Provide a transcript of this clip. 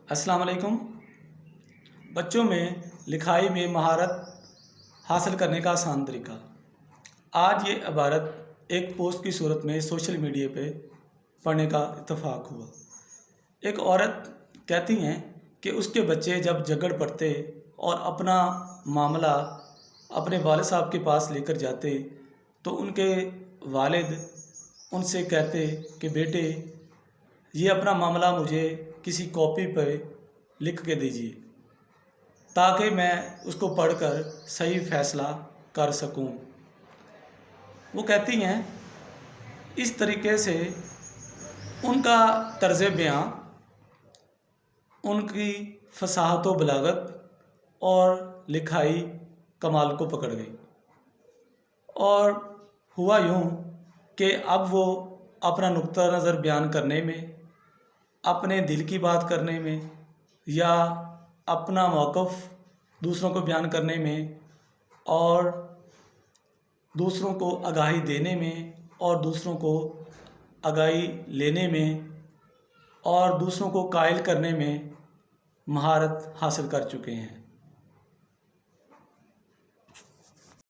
अस्सलाम वालेकुम। बच्चों में लिखाई में महारत हासिल करने का आसान तरीका। आज ये इबारत एक पोस्ट की सूरत में सोशल मीडिया पे पढ़ने का इत्तफाक हुआ। एक औरत कहती हैं कि उसके बच्चे जब झगड़ पड़ते और अपना मामला अपने वालिद साहब के पास लेकर जाते तो उनके वालिद उनसे कहते कि बेटे ये अपना मामला मुझे किसी कॉपी पर लिख के दीजिए ताकि मैं उसको पढ़कर सही फ़ैसला कर सकूं। वो कहती हैं इस तरीके से उनका तर्ज़ बयां, उनकी फ़साहत व बलागत और लिखाई कमाल को पकड़ गई। और हुआ यूँ कि अब वो अपना नुक्ता नज़र बयान करने में, अपने दिल की बात करने में या अपना मौक़िफ़ दूसरों को बयान करने में और दूसरों को आगाही देने में और दूसरों को आगाही लेने में और दूसरों को कायल करने में महारत हासिल कर चुके हैं।